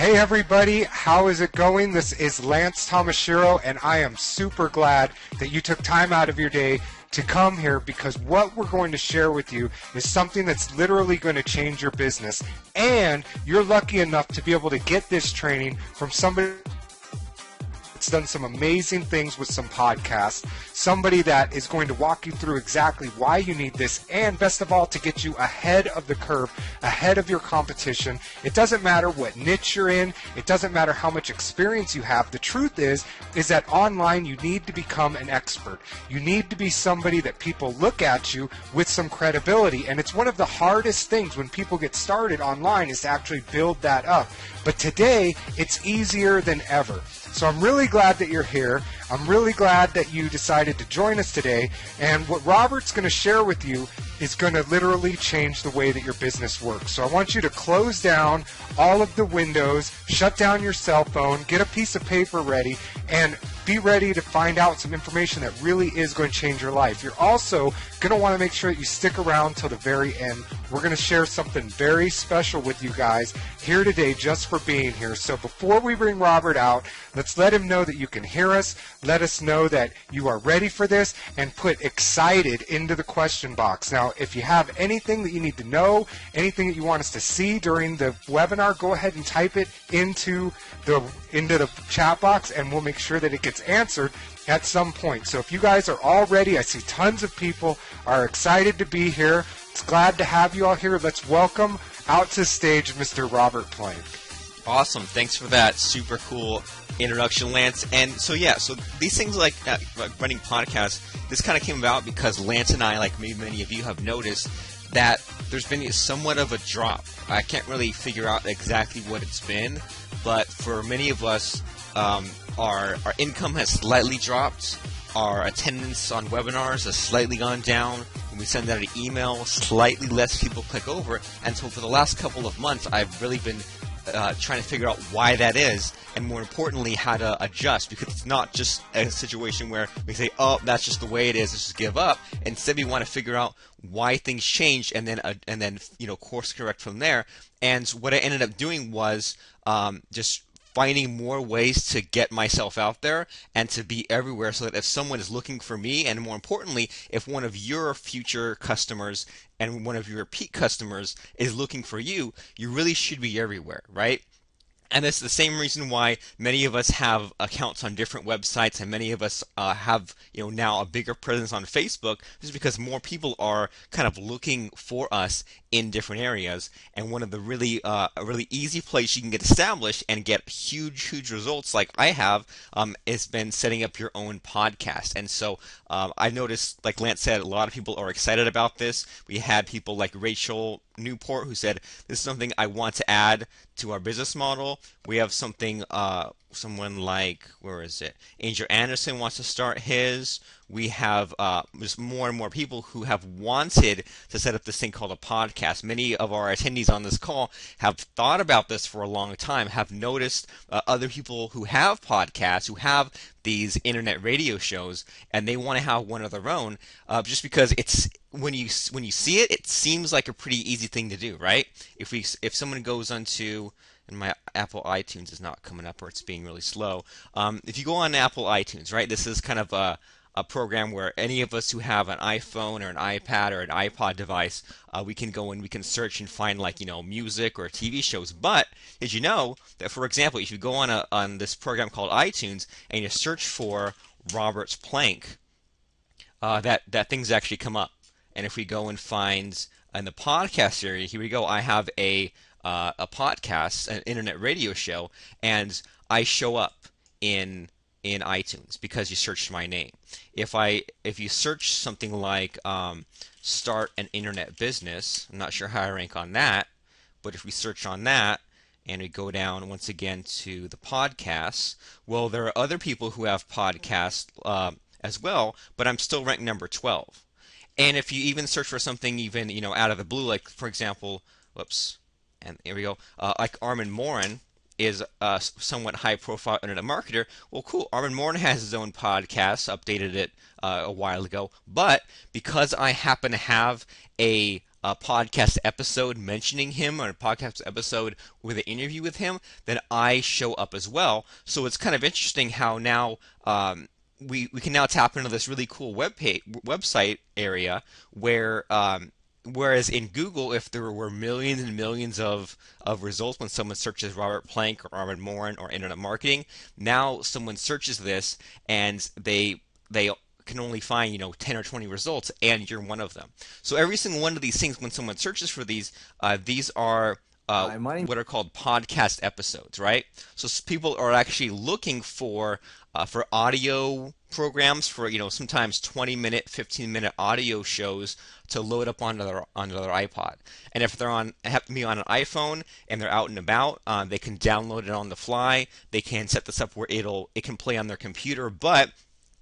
Hey everybody, how is it going? This is Lance Tomashiro, and I am super glad that you took time out of your day to come here, because what we're going to share with you is something that's literally going to change your business, and you're lucky enough to be able to get this training from somebody that's done some amazing things with some podcasts, somebody that is going to walk you through exactly why you need this, and best of all, to get you ahead of the curve, ahead of your competition. It doesn't matter what niche you're in, it doesn't matter how much experience you have. The truth is that online you need to become an expert. You need to be somebody that people look at you with some credibility, and it's one of the hardest things when people get started online is to actually build that up. But today, it's easier than ever. So I'm really glad that you're here. I'm really glad that you decided to join us today. And what Robert's going to share with you is going to literally change the way that your business works. So I want you to close down all of the windows, shut down your cell phone, get a piece of paper ready, and be ready to find out some information that really is going to change your life. You're also going to want to make sure that you stick around till the very end. We're going to share something very special with you guys here today just for being here. So before we bring Robert out, let's let him know that you can hear us. Let us know that you are ready for this, and put excited into the question box. Now, if you have anything that you need to know, anything that you want us to see during the webinar, go ahead and type it into the chat box, and we'll make sure that it gets answered at some point. So if you guys are all ready, I see tons of people are excited to be here. It's glad to have you all here. Let's welcome out to the stage Mr. Robert Plank. Awesome. Thanks for that super cool introduction, Lance. And so these things like running podcasts, this kind of came about because Lance and I, like maybe many of you have noticed, that there's been somewhat of a drop. I can't really figure out exactly what it's been, but for many of us, our income has slightly dropped. Our attendance on webinars has slightly gone down. When we send out an email, slightly less people click over. And so for the last couple of months, I've really been trying to figure out why that is, and more importantly, how to adjust, because it's not just a situation where we say, oh, that's just the way it is, let's just give up. Instead, we want to figure out why things changed, and then course correct from there. And what I ended up doing was just finding more ways to get myself out there and to be everywhere, so that if someone is looking for me, and more importantly, if one of your future customers and one of your repeat customers is looking for you, you really should be everywhere, right? And it's the same reason why many of us have accounts on different websites, and many of us have now a bigger presence on Facebook, just because more people are kind of looking for us in different areas. And one of the really easy places you can get established and get huge results, like I have, has been setting up your own podcast. And so I noticed, like Lance said, a lot of people are excited about this. We had people like Rachel Newport who said, this is something I want to add to our business model. We have something, someone like, where is it? Angel Anderson wants to start his. We have just more and more people who have wanted to set up this thing called a podcast. Many of our attendees on this call have thought about this for a long time, have noticed other people who have podcasts, who have these internet radio shows, and they want to have one of their own, just because it's when you see it, it seems like a pretty easy thing to do, right? If someone goes onto, and my Apple iTunes is not coming up, or it's being really slow. If you go on Apple iTunes, right, this is kind of a program where any of us who have an iPhone or an iPad or an iPod device, we can go and we can search and find, like, music or TV shows. But did you know that, for example, if you go on this program called iTunes and you search for Robert's Plank, that things actually come up. And if we go and find in the podcast area, here we go. I have a podcast, an internet radio show, and I show up in iTunes because you searched my name. If you search something like start an internet business, I'm not sure how I rank on that, but if we search on that and we go down once again to the podcasts, well, there are other people who have podcasts as well, but I'm still ranked number 12. And if you even search for something even out of the blue, like, for example, and here we go, like Armin Morin is a somewhat high-profile internet marketer. Well, cool. Armin Morin has his own podcast, updated it a while ago. But because I happen to have a a podcast episode mentioning him or a podcast episode with an interview with him, then I show up as well. So it's kind of interesting how now we can now tap into this really cool website area where whereas in Google, if there were millions and millions of results when someone searches Robert Plank or Armin Morin or internet marketing, now someone searches this and they can only find 10 or 20 results, and you're one of them. So every single one of these things, when someone searches for these are what are called podcast episodes, right? So people are actually looking for audio programs for sometimes 20-minute, 15-minute audio shows to load up onto their iPod. And if they're happen to be on an iPhone and they're out and about, they can download it on the fly. They can set this up where it can play on their computer. But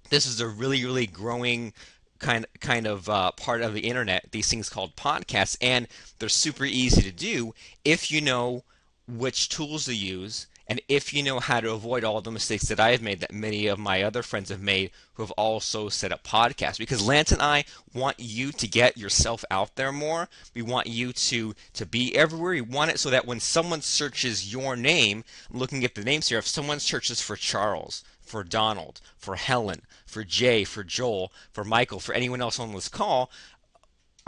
this is a really, really growing kind of part of the internet, these things called podcasts, and they're super easy to do if you know which tools to use, and if you know how to avoid all the mistakes that I have made, that many of my other friends have made who have also set up podcasts. Because Lance and I want you to get yourself out there more. We want you to be everywhere. We want it so that when someone searches your name, I'm looking at the names here, if someone searches for Charles, for Donald, for Helen, for Jay, for Joel, for Michael, for anyone else on this call,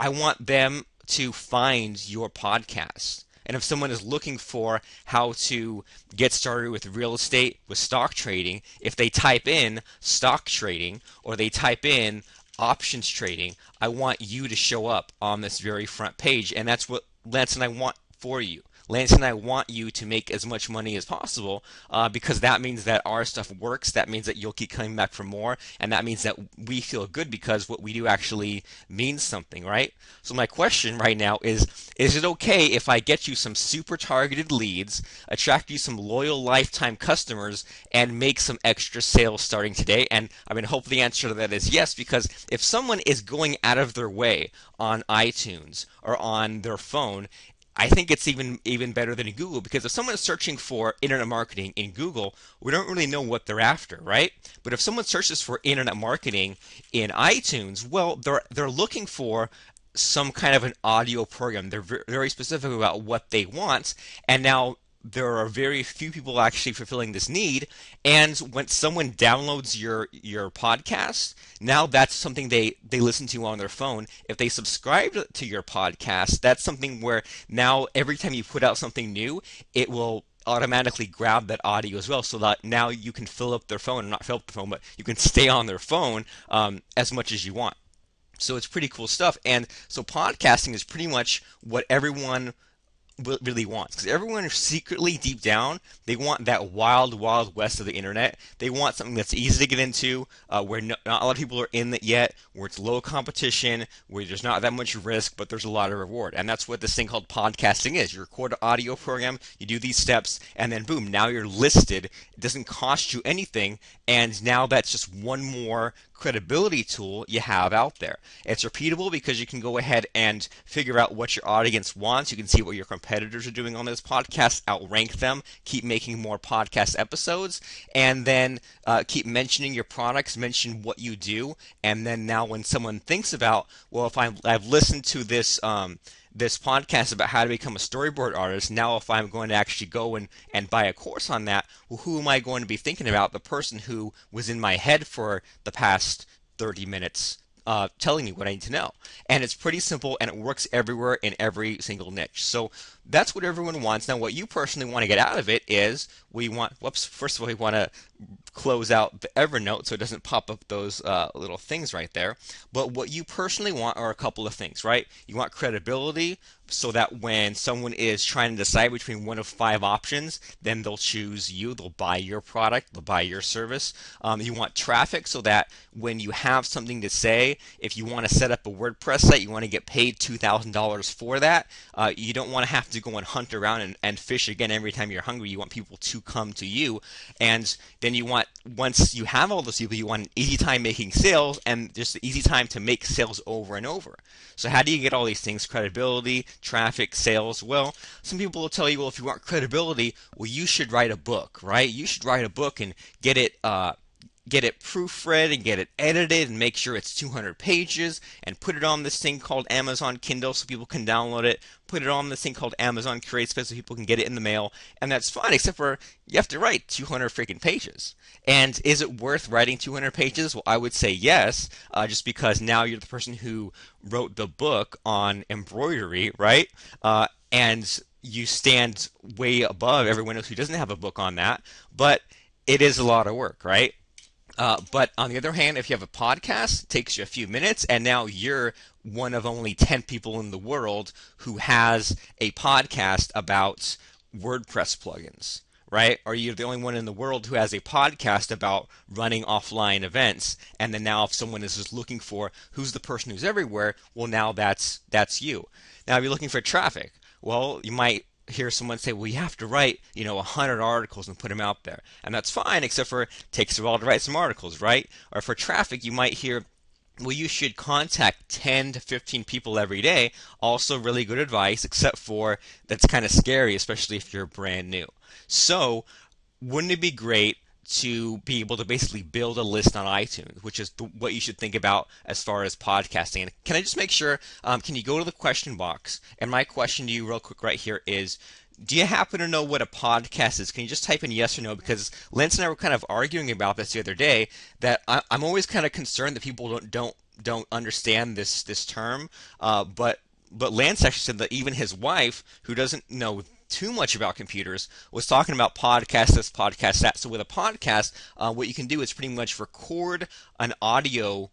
I want them to find your podcast. And if someone is looking for how to get started with real estate, with stock trading, if they type in stock trading or they type in options trading, I want you to show up on this very front page. And that's what Lance and I want for you. Lance and I want you to make as much money as possible because that means that our stuff works. That means that you'll keep coming back for more. And that means that we feel good because what we do actually means something, right? So my question right now is it okay if I get you some super targeted leads, attract you some loyal lifetime customers, and make some extra sales starting today? And I mean, hope the answer to that is yes, because if someone is going out of their way on iTunes or on their phone, I think it's even better than in Google, because if someone is searching for internet marketing in Google, we don't really know what they're after, right? But if someone searches for internet marketing in iTunes, well, they're looking for some kind of an audio program. They're very specific about what they want, and now there are very few people actually fulfilling this need. And when someone downloads your podcast, now that's something they listen to on their phone. If they subscribe to your podcast, that's something where now every time you put out something new, it will automatically grab that audio as well, so that now you can fill up their phone, or not fill up the phone, but you can stay on their phone as much as you want. So it's pretty cool stuff. And so podcasting is pretty much what everyone really wants, because everyone secretly deep down, they want that wild west of the internet. They want something that's easy to get into, where not a lot of people are in it yet, where it's low competition, where there's not that much risk, but there's a lot of reward. And that's what this thing called podcasting is. You record an audio program, you do these steps, and then boom, now you're listed. It doesn't cost you anything, and now that's just one more credibility tool you have out there. It's repeatable because you can go ahead and figure out what your audience wants. You can see what your competitors are doing on this podcast, outrank them, keep making more podcast episodes, and then keep mentioning your products, mention what you do, and then now when someone thinks about, well, if I've listened to this this podcast about how to become a storyboard artist, now if I'm going to actually go and buy a course on that, well, who am I going to be thinking about? The person who was in my head for the past 30 minutes telling me what I need to know. And it's pretty simple, and it works everywhere in every single niche. So that's what everyone wants. Now, what you personally want to get out of it is first of all, we want to close out the Evernote so it doesn't pop up those little things right there. But what you personally want are a couple of things, right? You want credibility, so that when someone is trying to decide between one of 5 options, then they'll choose you. They'll buy your product. They'll buy your service. You want traffic, so that when you have something to say, if you want to set up a WordPress site, you want to get paid $2,000 for that. You don't want to have to go and hunt around and fish again every time you're hungry. You want people to come to you. And then you want, once you have all those people, you want an easy time making sales, and just an easy time to make sales over and over. So how do you get all these things? Credibility, traffic, sales. Well, some people will tell you, well, if you want credibility, well, you should write a book, right? You should write a book and get it get it proofread and get it edited and make sure it's 200 pages and put it on this thing called Amazon Kindle so people can download it, put it on this thing called Amazon CreateSpace so people can get it in the mail, and that's fine, except for you have to write 200 freaking pages. And is it worth writing 200 pages? Well, I would say yes, just because now you're the person who wrote the book on embroidery, right? And you stand way above everyone else who doesn't have a book on that, but it is a lot of work, right? But on the other hand, if you have a podcast, it takes you a few minutes, and now you're one of only 10 people in the world who has a podcast about WordPress plugins, right? Or you're the only one in the world who has a podcast about running offline events, and then now if someone is just looking for who's the person who's everywhere, well, now that's you. Now, if you're looking for traffic, well, you might hear someone say, well, you have to write, 100 articles and put them out there. And that's fine, except for it takes a while to write some articles, right? Or for traffic, you might hear, well, you should contact 10 to 15 people every day. Also really good advice, except for that's kind of scary, especially if you're brand new. So wouldn't it be great to be able to basically build a list on iTunes, which is what you should think about as far as podcasting? And can I just make sure, can you go to the question box? And my question to you real quick right here is, do you happen to know what a podcast is? Can you just type in yes or no? Because Lance and I were kind of arguing about this the other day, that I'm always kind of concerned that people don't understand this term. But Lance actually said that even his wife, who doesn't know too much about computers, was talking about podcast this, podcast that. So with a podcast, what you can do is pretty much record an audio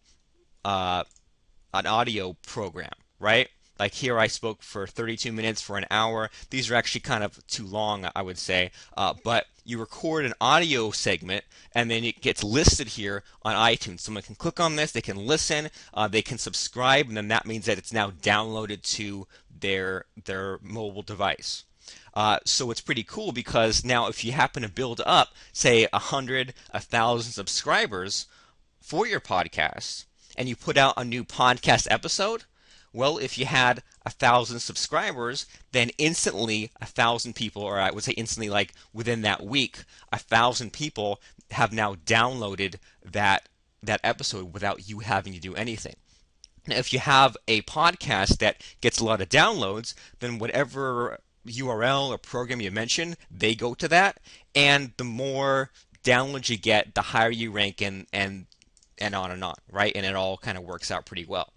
program, right? Like here I spoke for 32 minutes for an hour. These are actually kind of too long, I would say. But you record an audio segment, and then it gets listed here on iTunes. Someone can click on this, they can listen, they can subscribe, and then that means that it's now downloaded to their mobile device. So it's pretty cool, because now if you happen to build up, say, 100, 1,000 subscribers for your podcast, and you put out a new podcast episode, well, if you had 1,000 subscribers, then instantly 1,000 people, or I would say instantly, like within that week, 1,000 people have now downloaded that episode without you having to do anything. Now, if you have a podcast that gets a lot of downloads, then whatever URL or program you mention, they go to that, and the more downloads you get, the higher you rank, and on and on, right? And it all kind of works out pretty well.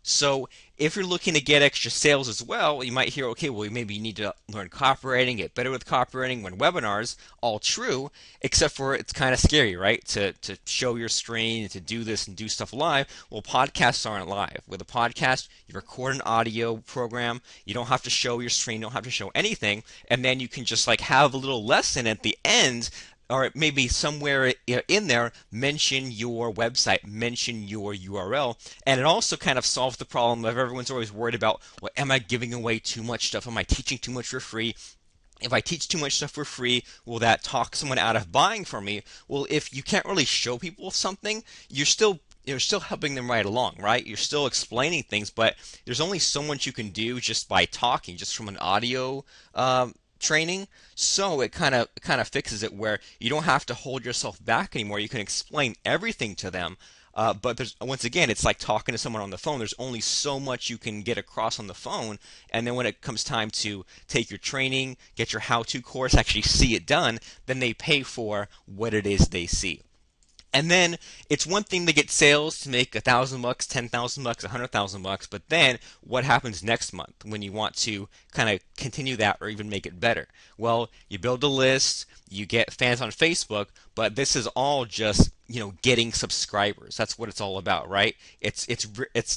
So if you're looking to get extra sales as well, you might hear, okay, well, maybe you need to learn copywriting, get better with copywriting, run webinars. All true, except for it's kind of scary, right? To show your screen and to do this and do stuff live. Well, podcasts aren't live. With a podcast, you record an audio program. You don't have to show your screen, don't have to show anything, and then you can just like have a little lesson at the end, or maybe somewhere in there, mention your website, mention your URL. And it also kind of solves the problem of everyone's always worried about, well, am I giving away too much stuff? Am I teaching too much for free? If I teach too much stuff for free, will that talk someone out of buying from me? Well, if you can't really show people something, you're still helping them right along, right? You're still explaining things, but there's only so much you can do just by talking, just from an audio training. So it kind of fixes it where you don't have to hold yourself back anymore. You can explain everything to them. But there's, once again, it's like talking to someone on the phone. There's only so much you can get across on the phone. And then when it comes time to take your training, get your how-to course, actually see it done, then they pay for what it is they see. And then it's one thing to get sales, to make $1,000, $10,000, $100,000, but then what happens next month when you want to kind of continue that or even make it better? Well, you build a list, you get fans on Facebook, but this is all just, getting subscribers. That's what it's all about, right? It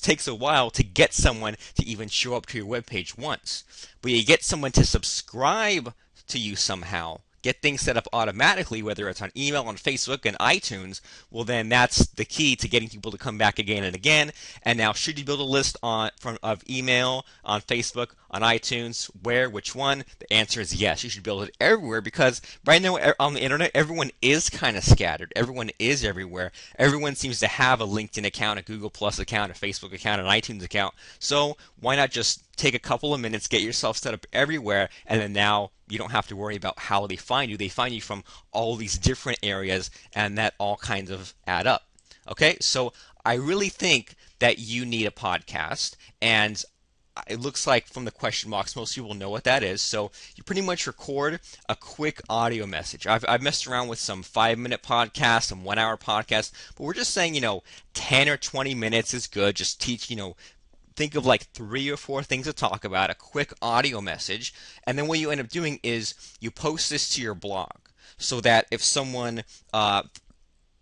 takes a while to get someone to even show up to your webpage once, but you get someone to subscribe to you somehow, get things set up automatically, whether it's on email, on Facebook, and iTunes, well, then that's the key to getting people to come back again and again. And now, should you build a list of email on Facebook, on iTunes, which one? The answer is yes. You should build it everywhere, because right now on the internet, everyone is kind of scattered. Everyone is everywhere. Everyone seems to have a LinkedIn account, a Google Plus account, a Facebook account, an iTunes account. So why not just take a couple of minutes, get yourself set up everywhere, and then now you don't have to worry about how they find you. They find you from all these different areas, and that all kinds of add up. Okay, so I really think that you need a podcast, and it looks like from the question box, most people know what that is. So you pretty much record a quick audio message. I've messed around with some 5-minute podcasts, some 1-hour podcasts, but we're just saying, 10 or 20 minutes is good. Just teach, think of like 3 or 4 things to talk about, a quick audio message, and then what you end up doing is you post this to your blog so that if someone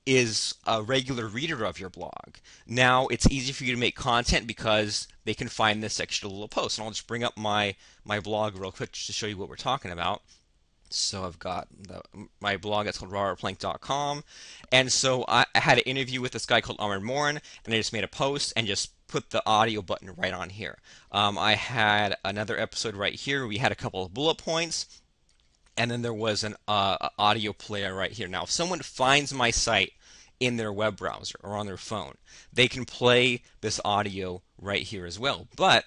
is a regular reader of your blog, now it's easy for you to make content because they can find this extra little post. And I'll just bring up my blog real quick just to show you what we're talking about. So I've got my blog that's called robertplank.com, and so I had an interview with this guy called Amr Morin, and I just made a post and just put the audio button right on here. I had another episode right here. We had a couple of bullet points, and then there was an audio player right here. Now, if someone finds my site in their web browser or on their phone, they can play this audio right here as well. But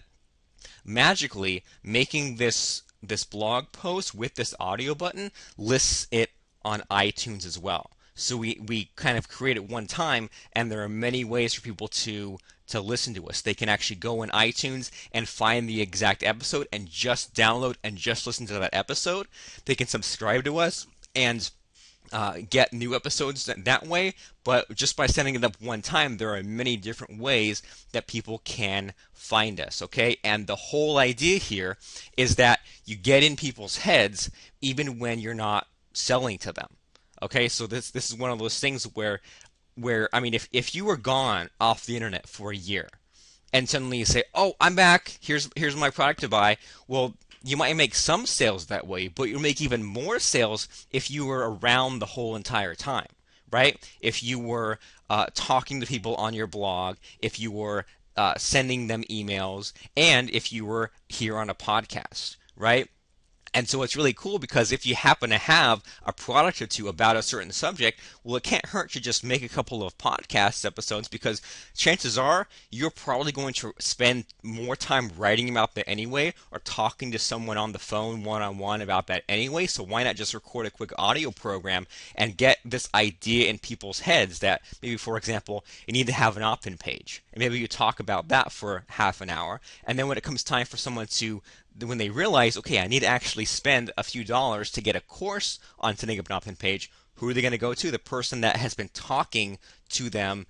magically, making this blog post with this audio button lists it on iTunes as well. So we kind of create it one time, and there are many ways for people to listen to us. They can actually go in iTunes and find the exact episode and just download and just listen to that episode. They can subscribe to us and get new episodes that way, but just by setting it up one time, there are many different ways that people can find us, okay? And the whole idea here is that you get in people's heads even when you're not selling to them, okay? So this is one of those things where I mean, if you were gone off the internet for a year and suddenly you say, oh, I'm back, here's my product to buy, well, you might make some sales that way, but you'll make even more sales if you were around the whole entire time, right? If you were talking to people on your blog, if you were sending them emails, and if you were here on a podcast, right? And so it's really cool because if you happen to have a product or two about a certain subject, well, it can't hurt to just make a couple of podcast episodes, because chances are you're probably going to spend more time writing about that anyway, or talking to someone on the phone one-on-one about that anyway. So why not just record a quick audio program and get this idea in people's heads that maybe, for example, you need to have an opt-in page. And maybe you talk about that for half an hour. And then when it comes time for someone to, when they realize, okay, I need to actually spend a few dollars to get a course on setting up an opt-in page, who are they going to go to? The person that has been talking to them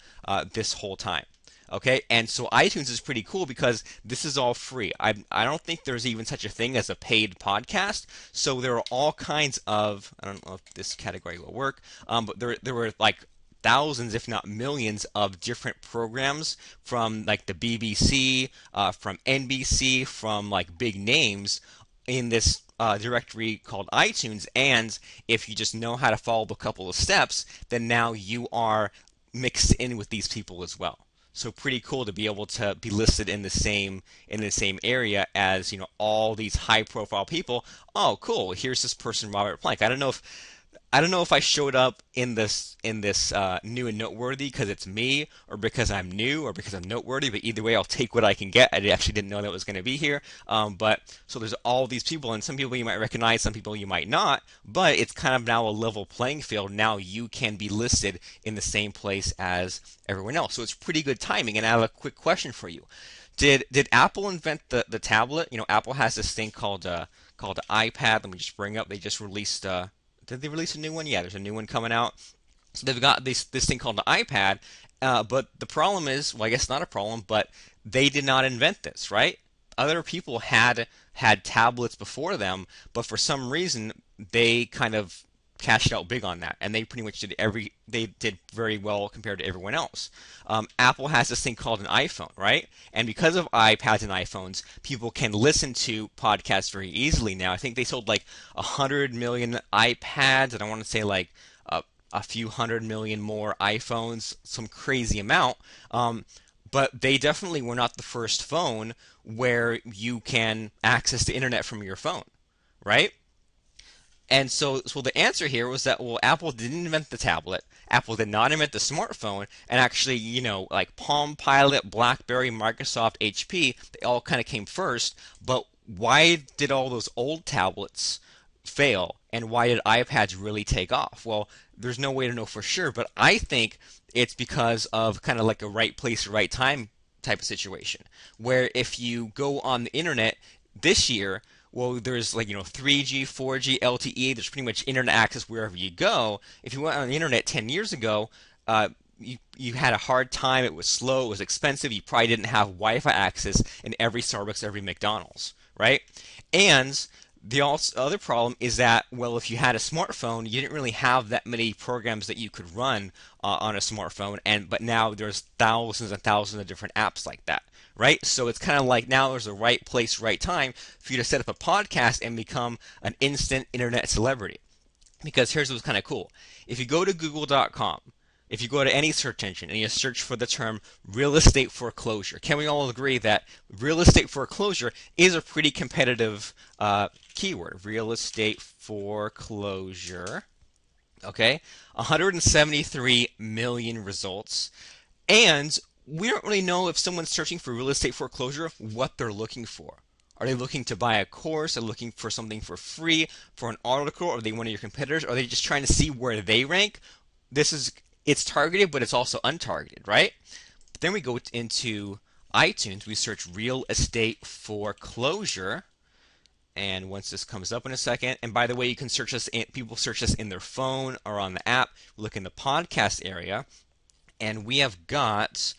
this whole time. Okay, and so iTunes is pretty cool because this is all free. I don't think there's even such a thing as a paid podcast. So there are all kinds of, I don't know if this category will work, but there were like thousands, if not millions, of different programs from like the BBC, from NBC, from like big names in this directory called iTunes. And if you just know how to follow a couple of steps, then now you are mixed in with these people as well. So pretty cool to be able to be listed in the same area as, all these high profile people. Oh, cool. Here's this person, Robert Plank. I don't know if I showed up in this new and noteworthy because it's me, or because I'm new, or because I'm noteworthy. But either way, I'll take what I can get. I actually didn't know that was going to be here. But so there's all these people, and some people you might recognize, some people you might not. But it's kind of now a level playing field. Now you can be listed in the same place as everyone else. So it's pretty good timing. And I have a quick question for you. Did Apple invent the tablet? Apple has this thing called the iPad. Let me just bring up. They just released. Did they release a new one? Yeah, there's a new one coming out. So they've got this thing called the iPad, but the problem is, well, I guess not a problem, but they did not invent this, right? Other people had tablets before them, but for some reason they kind of cashed out big on that, and they pretty much they did very well compared to everyone else. Apple has this thing called an iPhone, right? And because of iPads and iPhones, people can listen to podcasts very easily now. I think they sold like 100 million iPads, and I want to say like a few 100 million more iPhones, some crazy amount. But they definitely were not the first phone where you can access the internet from your phone, right? And so the answer here was that, well, Apple didn't invent the tablet, Apple did not invent the smartphone, and actually, like Palm Pilot, BlackBerry, Microsoft, HP, they all kind of came first. But why did all those old tablets fail, and why did iPads really take off? Well, there's no way to know for sure, but I think it's because of kind of like a right place, right time type of situation, where if you go on the internet this year, well, there's like 3G, 4G, LTE. There's pretty much internet access wherever you go. If you went on the internet 10 years ago, you had a hard time. It was slow. It was expensive. You probably didn't have Wi-Fi access in every Starbucks, every McDonald's, right? And the other problem is that, well, if you had a smartphone, you didn't really have that many programs that you could run on a smartphone, but now there's thousands and thousands of different apps like that, right? So it's kind of like now there's a right place, right time for you to set up a podcast and become an instant internet celebrity. Because here's what's kind of cool. If you go to google.com, if you go to any search engine and you search for the term real estate foreclosure, can we all agree that real estate foreclosure is a pretty competitive keyword? Real estate foreclosure. Okay, 173 million results. And we don't really know if someone's searching for real estate foreclosure what they're looking for. Are they looking to buy a course? Are they looking for something for free, for an article? Are they one of your competitors? Are they just trying to see where they rank? It's targeted, but it's also untargeted, right? But then we go into iTunes. We search real estate foreclosure. And once this comes up in a second, and by the way, you can search this. People search this in their phone or on the app. Look in the podcast area, and we've got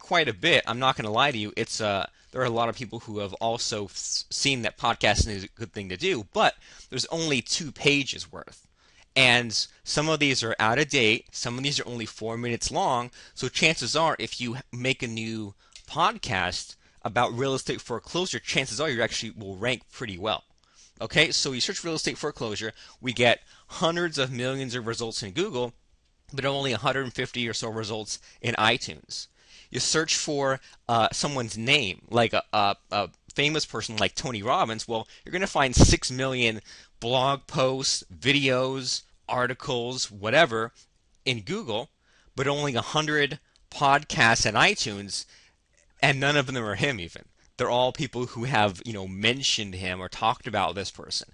quite a bit. I'm not going to lie to you. There are a lot of people who have also seen that podcasting is a good thing to do, but there's only 2 pages worth. And some of these are out of date. Some of these are only 4 minutes long. So chances are, if you make a new podcast about real estate foreclosure, chances are you actually will rank pretty well. Okay, so you search real estate foreclosure. We get hundreds of millions of results in Google, but only 150 or so results in iTunes. You search for someone's name, like a famous person like Tony Robbins. Well, you're going to find 6 million blog posts, videos, articles, whatever in Google, but only 100 podcasts in iTunes, and none of them are him even. They're all people who have, mentioned him or talked about this person.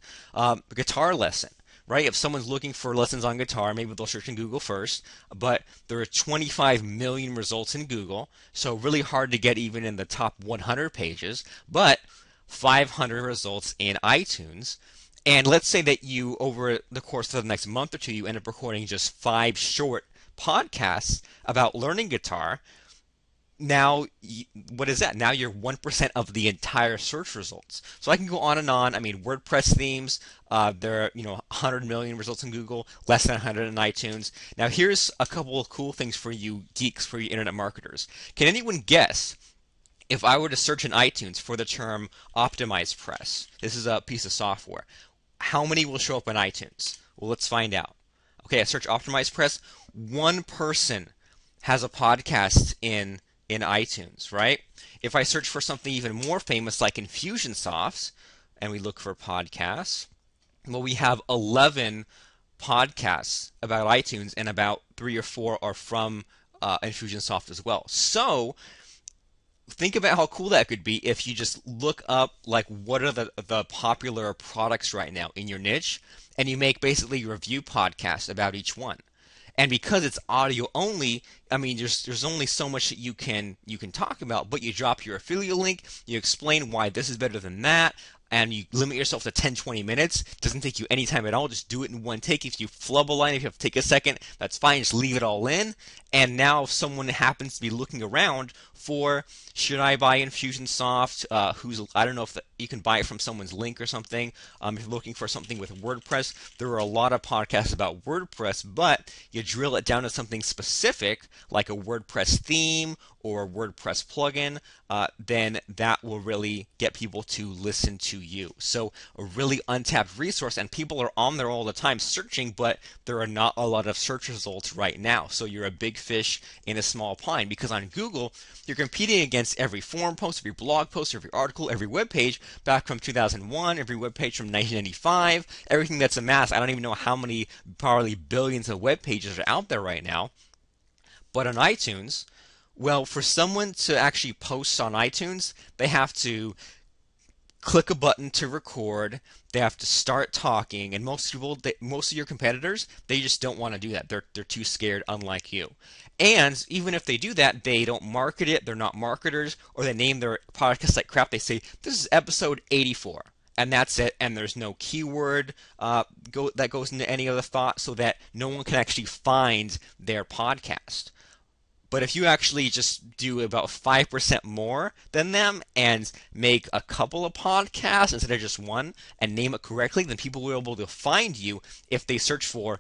Guitar lesson, right? If someone's looking for lessons on guitar, maybe they'll search in Google first, but there are 25 million results in Google, so really hard to get even in the top 100 pages, but 500 results in iTunes. And let's say that you, over the course of the next month or two, you end up recording just 5 short podcasts about learning guitar. Now, what is that? Now you're 1% of the entire search results. So I can go on and on. I mean, WordPress themes, there are 100 million results in Google, less than 100 in iTunes. Now here's a couple of cool things for you geeks, for you internet marketers. Can anyone guess, if I were to search in iTunes for the term Optimize Press, this is a piece of software, how many will show up in iTunes? Well, let's find out. Okay, I search Optimize Press. 1 person has a podcast in iTunes, right? If I search for something even more famous like Infusionsoft, and we look for podcasts, well, we have 11 podcasts about iTunes, and about 3 or 4 are from Infusionsoft as well. So think about how cool that could be if you just look up like what are the popular products right now in your niche, and you make basically a review podcast about each one. And because it's audio only, I mean, there's only so much that you can talk about, but you drop your affiliate link, you explain why this is better than that, and you limit yourself to 10-20 minutes. It doesn't take you any time at all. Just do it in one take. If you flub a line, if you have to take a second, that's fine. Just leave it all in. And now if someone happens to be looking around for, should I buy Infusionsoft? I don't know if you can buy it from someone's link or something. If you're looking for something with WordPress, there are a lot of podcasts about WordPress, but you drill it down to something specific, like a WordPress theme or a WordPress plugin, then that will really get people to listen to you. So a really untapped resource, and people are on there all the time searching, but there are not a lot of search results right now. So you're a big fish in a small pond, because on Google, you're competing against every forum post, every blog post, every article, every web page back from 2001, every web page from 1995, everything that's amassed. I don't even know how many, probably billions of web pages are out there right now. But on iTunes, well, for someone to actually post on iTunes, they have to click a button to record. They have to start talking, and most people, most of your competitors, they just don't want to do that. They're too scared, unlike you. And even if they do that, they don't market it. They're not marketers, or they name their podcast like crap. They say this is episode 84. And that's it, and there's no keyword that goes into any of the thought, so that no one can actually find their podcast. But if you actually just do about 5% more than them and make a couple of podcasts instead of just one and name it correctly, then people will be able to find you if they search for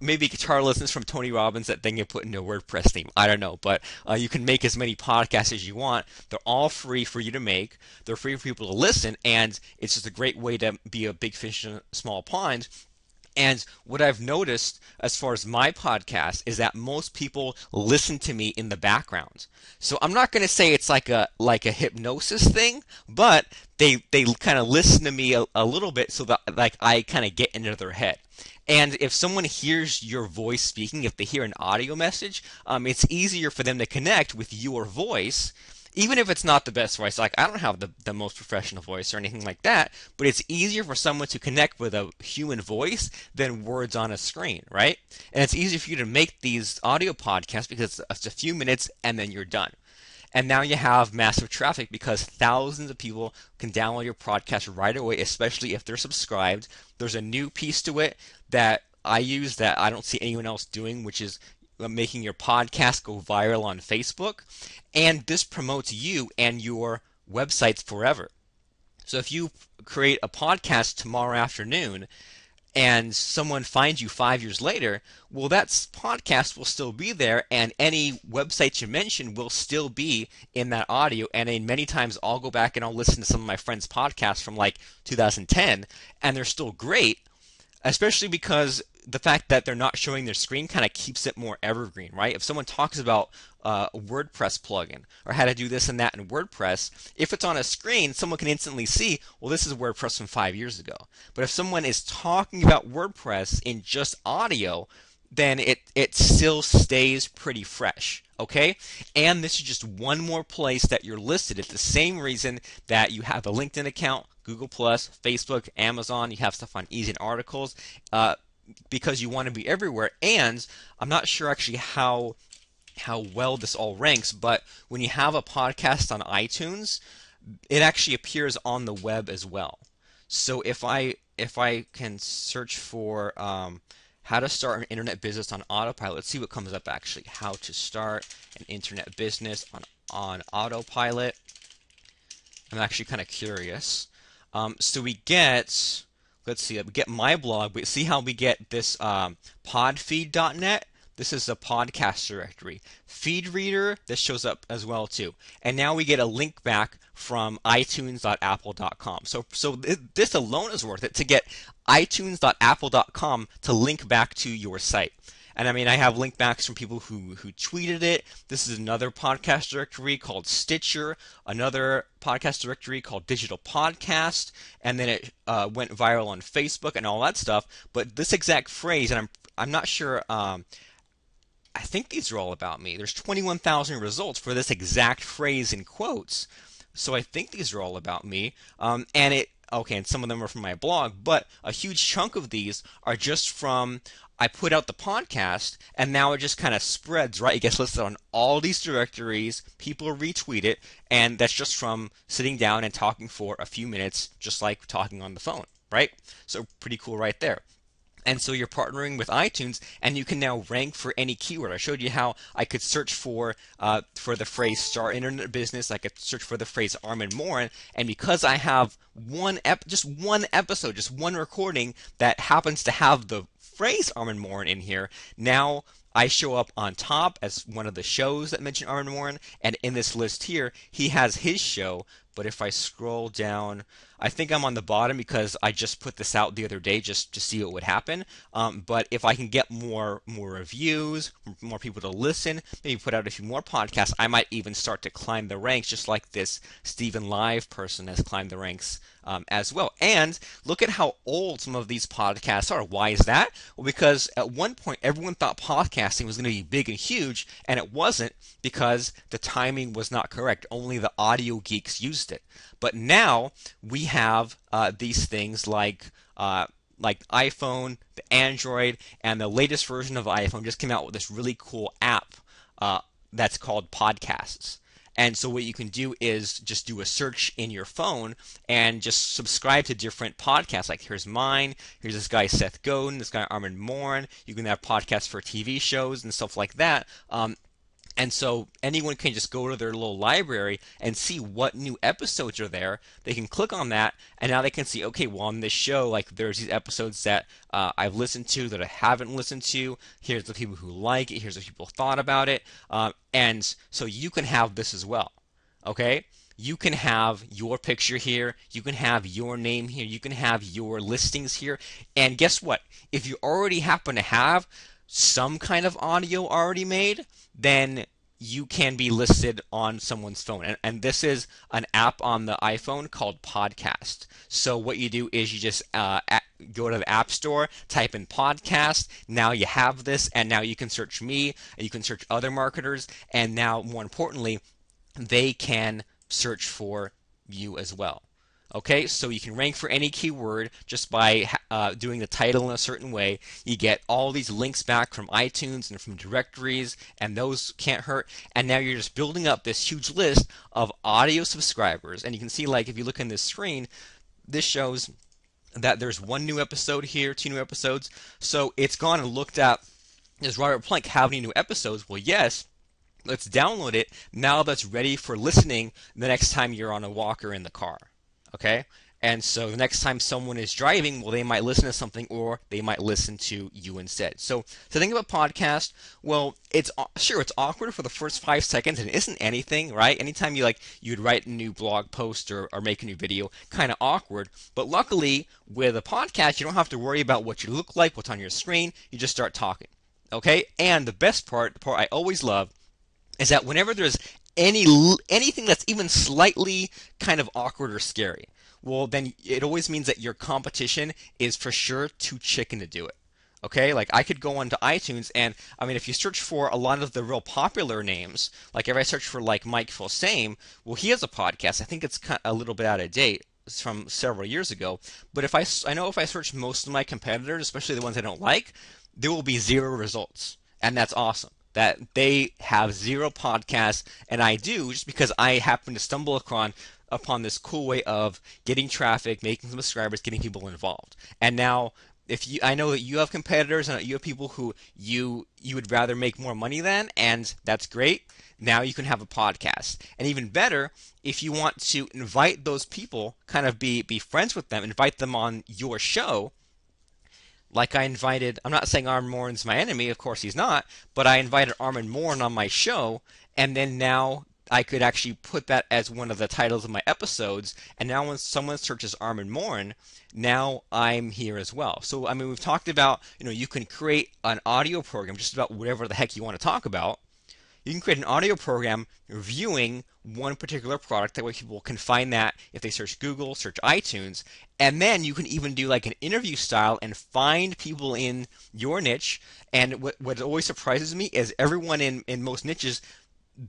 maybe guitar lessons from Tony Robbins that then get put into a WordPress theme. I don't know, but you can make as many podcasts as you want. They're all free for you to make. They're free for people to listen, and it's just a great way to be a big fish in a small pond. And what I've noticed as far as my podcast is that most people listen to me in the background. So I'm not going to say it's like a hypnosis thing, but they kind of listen to me a little bit so that like I kind of get into their head. And if someone hears your voice speaking, if they hear an audio message, it's easier for them to connect with your voice. Even if it's not the best voice, like I don't have the most professional voice or anything like that, but it's easier for someone to connect with a human voice than words on a screen, right? And it's easier for you to make these audio podcasts because it's a few minutes and then you're done. And now you have massive traffic because thousands of people can download your podcast right away, especially if they're subscribed. There's a new piece to it that I use that I don't see anyone else doing, which is making your podcast go viral on Facebook, and this promotes you and your websites forever. So if you create a podcast tomorrow afternoon and someone finds you 5 years later, well, that podcast will still be there, and any websites you mention will still be in that audio. And then many times I'll go back and I'll listen to some of my friends' podcasts from like 2010, and they're still great, especially because the fact that they're not showing their screen kind of keeps it more evergreen, right? If someone talks about a WordPress plugin or how to do this and that in WordPress, if it's on a screen, someone can instantly see, well, this is WordPress from 5 years ago. But if someone is talking about WordPress in just audio, then it still stays pretty fresh, okay? And this is just one more place that you're listed. It's the same reason that you have a LinkedIn account, Google+, Facebook, Amazon, you have stuff on Easy and Articles, because you want to be everywhere. And I'm not sure actually how well this all ranks, but when you have a podcast on iTunes, it actually appears on the web as well. So if I can search for how to start an internet business on autopilot, let's see what comes up actually. How to start an internet business on autopilot. I'm actually kind of curious. So we get, let's see, we get my blog. We see how we get this podfeed.net. This is a podcast directory. Feed reader, this shows up as well too. And now we get a link back from itunes.apple.com. So this alone is worth it to get itunes.apple.com to link back to your site. And I mean, I have link backs from people who tweeted it. This is another podcast directory called Stitcher, another podcast directory called Digital Podcast, and then it went viral on Facebook and all that stuff. But this exact phrase, and I'm not sure. I think these are all about me. There's 21,000 results for this exact phrase in quotes. So I think these are all about me. And some of them are from my blog, but a huge chunk of these are just from I put out the podcast, and now it just kind of spreads, right? It gets listed on all these directories, people retweet it, and that's just from sitting down and talking for a few minutes, just like talking on the phone, right? So pretty cool right there. And so you're partnering with iTunes, and you can now rank for any keyword. I showed you how I could search for the phrase "start internet business." I could search for the phrase "Armin Morin," and because I have just one episode, just one recording that happens to have the phrase Armin Morin in here, now I show up on top as one of the shows that mention Armin Morin, and in this list here, he has his show. But if I scroll down, I think I'm on the bottom because I just put this out the other day just to see what would happen. But if I can get more reviews, more people to listen, maybe put out a few more podcasts, I might even start to climb the ranks, just like this Stephen Live person has climbed the ranks as well. And look at how old some of these podcasts are. Why is that? Well, because at one point everyone thought podcasting was going to be big and huge, and it wasn't because the timing was not correct. Only the audio geeks used boost it. But now we have these things like iPhone, the Android, and the latest version of iPhone just came out with this really cool app that's called Podcasts. And so what you can do is just do a search in your phone and just subscribe to different podcasts. Like here's mine, here's this guy Seth Godin, this guy Armin Morin. You can have podcasts for TV shows and stuff like that. And so anyone can just go to their little library and see what new episodes are there. They can click on that, and now they can see, okay, well, on this show, like there's these episodes that I've listened to that I haven't listened to. Here's the people who like it. Here's what people thought about it. And so you can have this as well. Okay? You can have your picture here. You can have your name here. You can have your listings here. And guess what? If you already happen to have some kind of audio already made, then you can be listed on someone's phone. And this is an app on the iPhone called Podcast. So what you do is you just go to the App Store, type in Podcast. Now you have this, and now you can search me, and you can search other marketers, and now, more importantly, they can search for you as well. Okay, so you can rank for any keyword just by doing the title in a certain way. You get all these links back from iTunes and from directories, and those can't hurt. And now you're just building up this huge list of audio subscribers. And you can see, like, if you look on this screen, this shows that there's one new episode here, 2 new episodes. So it's gone and looked at, does Robert Plank have any new episodes? Well, yes. Let's download it now that's ready for listening the next time you're on a walk or in the car. Okay? And so the next time someone is driving, well, they might listen to something, or they might listen to you instead. So to think about podcast, well, it's awkward for the first 5 seconds, and it isn't anything, right? Anytime you'd write a new blog post or make a new video, kind of awkward. But luckily, with a podcast, you don't have to worry about what you look like, what's on your screen. You just start talking. Okay? And the best part, the part I always love, is that whenever there's anything that's even slightly kind of awkward or scary, well, then it always means that your competition is for sure too chicken to do it. Okay, like I could go onto iTunes, and I mean, if you search for a lot of the real popular names, like if I search for like Mike Filsame, well, he has a podcast. I think it's a little bit out of date. It's from several years ago. But I know if I search most of my competitors, especially the ones I don't like, there will be 0 results, and that's awesome. That they have 0 podcasts, and I do, just because I happen to stumble upon this cool way of getting traffic, making subscribers, getting people involved. And now, I know that you have competitors and you have people who you would rather make more money than, and that's great. Now you can have a podcast. And even better, if you want to invite those people, kind of be friends with them, invite them on your show. Like I invited, I'm not saying Armin Morin's my enemy, of course he's not, but I invited Armin Morin on my show, and then now I could actually put that as one of the titles of my episodes, and now when someone searches Armin Morin, now I'm here as well. So, I mean, we've talked about, you can create an audio program just about whatever the heck you want to talk about. You can create an audio program reviewing one particular product. That way people can find that if they search Google, search iTunes. And then you can even do like an interview style and find people in your niche. And what always surprises me is everyone in most niches,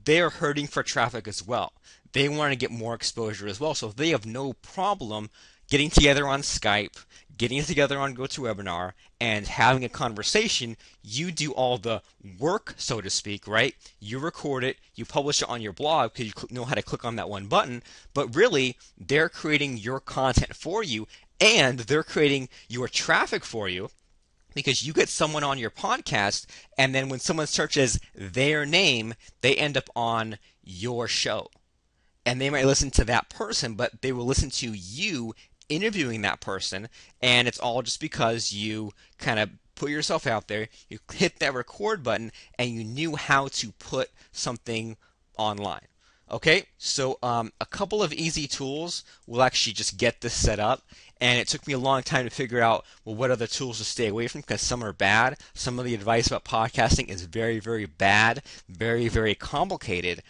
they're hurting for traffic as well. They want to get more exposure as well. So they have no problem getting together on Skype, getting together on GoToWebinar, and having a conversation. You do all the work, so to speak, right? You record it, you publish it on your blog because you know how to click on that one button, but really, they're creating your content for you, and they're creating your traffic for you, because you get someone on your podcast, and then when someone searches their name, they end up on your show. And they might listen to that person, but they will listen to you interviewing that person, and it's all just because you kind of put yourself out there, you hit that record button, and you knew how to put something online. Okay, so a couple of easy tools will actually just get this set up, and it took me a long time to figure out, well, what are the tools to stay away from, because some are bad. Some of the advice about podcasting is very, very bad, very, very complicated.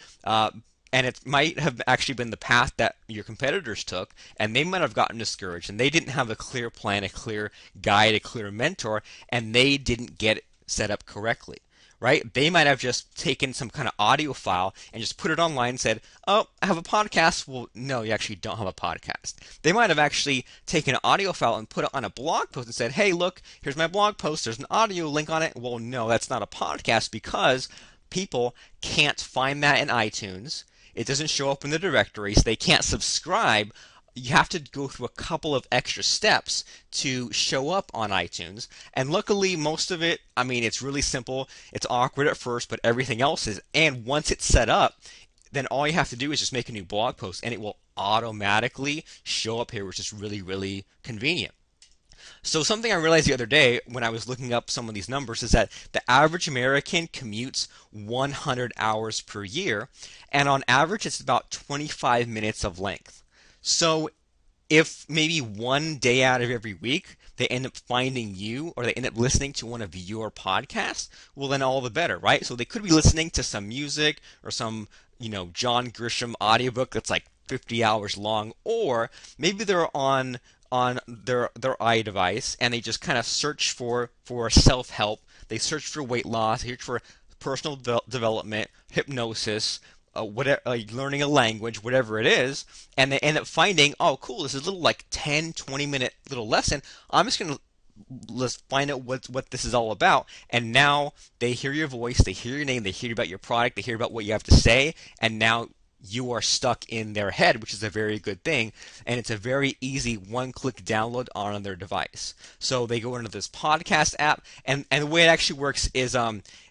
And it might have actually been the path that your competitors took, and they might have gotten discouraged, and they didn't have a clear plan, a clear guide, a clear mentor, and they didn't get it set up correctly, right? They might have just taken some kind of audio file and just put it online and said, oh, I have a podcast. Well, no, you actually don't have a podcast. They might have actually taken an audio file and put it on a blog post and said, hey, look, here's my blog post. There's an audio link on it. Well, no, that's not a podcast because people can't find that in iTunes. It doesn't show up in the directory, so they can't subscribe. You have to go through a couple of extra steps to show up on iTunes. And luckily, most of it, I mean, it's really simple. It's awkward at first, but everything else is. And once it's set up, then all you have to do is just make a new blog post, and it will automatically show up here, which is really, really convenient. So something I realized the other day when I was looking up some of these numbers is that the average American commutes 100 hours per year, and on average it's about 25 minutes of length. So if maybe one day out of every week they end up finding you or they end up listening to one of your podcasts, well then all the better, right? So they could be listening to some music or some, John Grisham audiobook that's like 50 hours long, or maybe they're on their iDevice and they just kind of search for self-help. They search for weight loss, they search for personal development, hypnosis, whatever, learning a language, whatever it is, and they end up finding, oh, cool, this is a little like 10, 20-minute little lesson. I'm just going to let's find out what this is all about. And now they hear your voice, they hear your name, they hear about your product, they hear about what you have to say, and now you are stuck in their head, which is a very good thing. And it's a very easy one-click download on their device. So they go into this podcast app, and the way it actually works is